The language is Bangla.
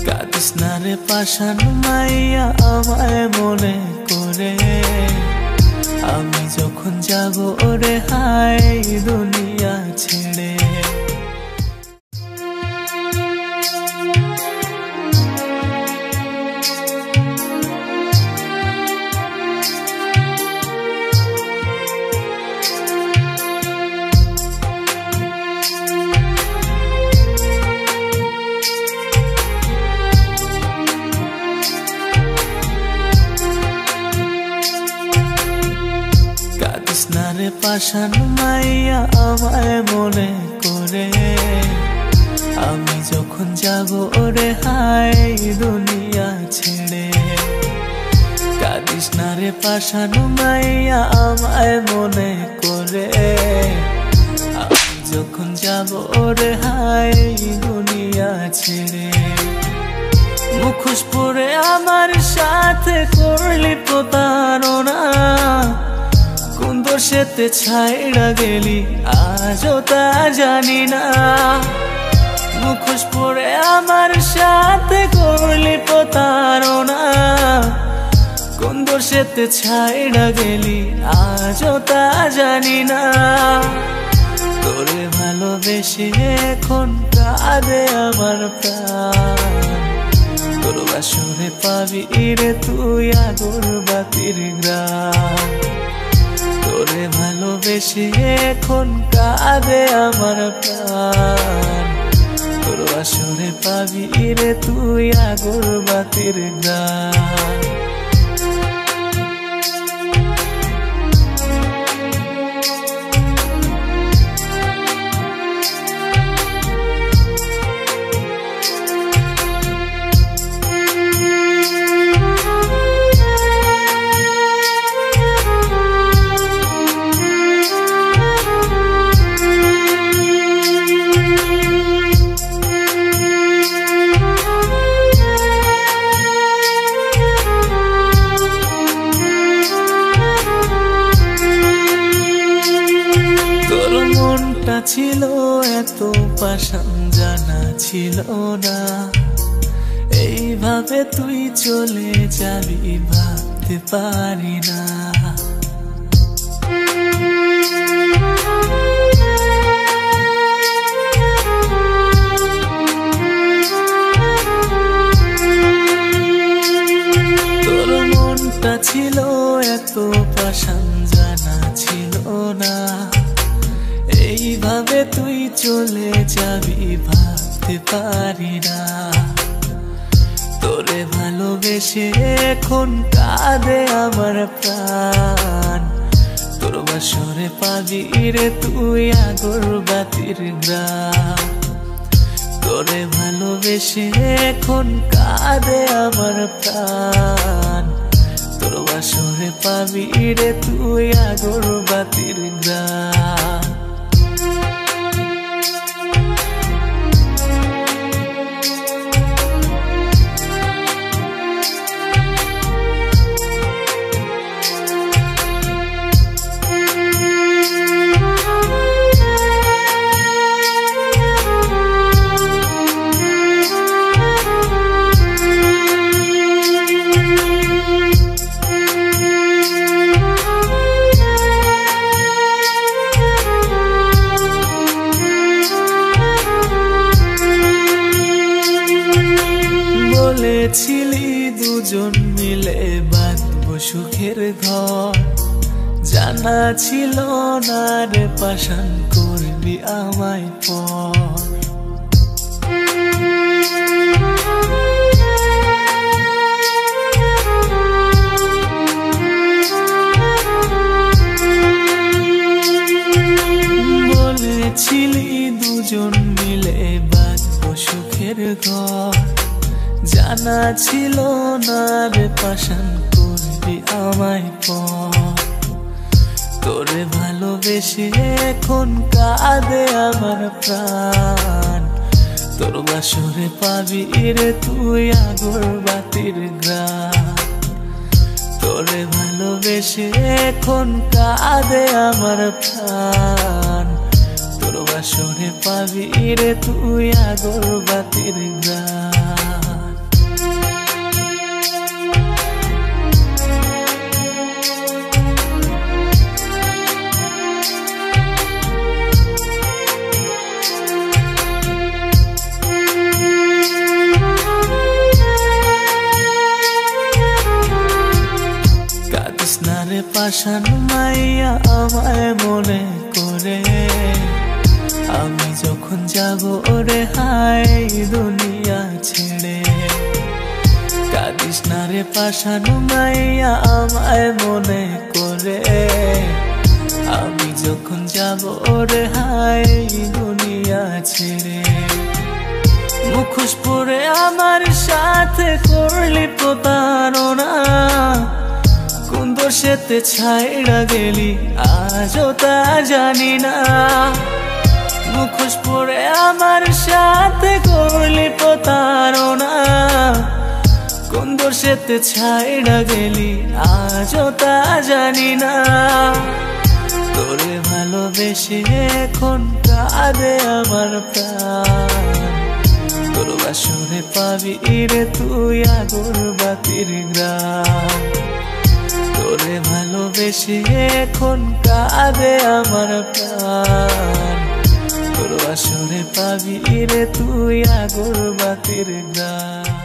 কাঁদিস না রে পাষাণ মাইয়া আমায় মনে করে, আমি যখন যাব ওরে হায় দুনিয়া ছেড়ে। কাঁদিস না রে পাষাণ মাইয়া আমায় মনে করে, আমি যখন যাব ওরে হায় দুনিয়া ছেড়ে। কাঁদিস না রে পাষাণ মাইয়া আমায় মনে করে, আমি যখন যাব ওরে হায় দুনিয়া ছেড়ে। মুখোশ পরে আমার সাথে করলি প্রতারণা, কোন দোষেতে ছাইড়া গেলি আজও তা জানি না। মুখোশ পরে আমার সাথে করলি প্রতারণা, কোন দোষেতে ছাইড়া গেলি আজও তা জানি না। তোরে ভালোবেসে এখন কাঁদে আমার প্রাণ, তোর বাসরে পাবি রে তুই আগুন বাতির গ্রাম। তোরে ভালোবেসে এখন কাঁদে আমার প্রাণ, তোর বাসরে পাবি রে তুই আগুন বাতির গ্রাম। তোর মনটা ছিল এত পাষাণ জানা ছিল না, এইভাবে তুই চলে যাবি ভাবতে পারি না। তোর মনটা ছিল এত পাষাণ জানা ছিল না, এইভাবে তুই চলে যাবি ভাবতে পারি না। তোরে ভালোবেসে এখন কাঁদে আমার প্রাণ, তোর বাসরে পাবি রে তুই আগর বাতির গ্রাম। তোরে ভালোবেসে এখন কাঁদে আমার প্রাণ, তোর বাসরে পাবি রে তুই আগর বাতির গ্রাম। বলেছিলি দুজন মিলে বাঁধবো সুখের ঘর, জানা ছিল না রে পাষাণ করবি আমায় পর। বলেছিলি দুজন মিলে বাঁধবো সুখের ঘর, জানা ছিল না রে পাষাণ করবি আমায় পর। তোরে ভালোবেসে এখন কাঁদে আমার প্রাণ, তোর বাসরে পাবি রে তুই আগর বাতির গ্রাম। তোরে ভালোবেসে এখন কাঁদে আমার প্রাণ, তোর বাসরে পাবি রে তুই আগর বাতির গ্রাম। পাষাণ মাইয়া আমায় মনে করে, আমি যখন যাব ওরে হায় দুনিয়া ছেড়ে। কাঁদিস না রে পাষাণ মাইয়া আমায় মনে করে, আমি যখন যাব ওরে হায় দুনিয়া ছেড়ে। মুখোশ পরে আমার সাথে করলি প্রতারণা, কোন দোষেতে ছাইড়া গেলি আজও তা জানি না। মুখোশ পরে আমার সাথে করলি প্রতারণা, কোন দোষেতে ছাইড়া গেলি আজও তা জানি না। তোরে ভালোবেসে এখন কাঁদে আমার প্রাণ, তোর বাসরে পাবি রে তুই আগরবাতির গ্রাম। তোরে ভালোবেসে এখন কাঁদে আমার প্রাণ, তোর বাসরে পাবি রে তুই আগরবাতির গ্রাম।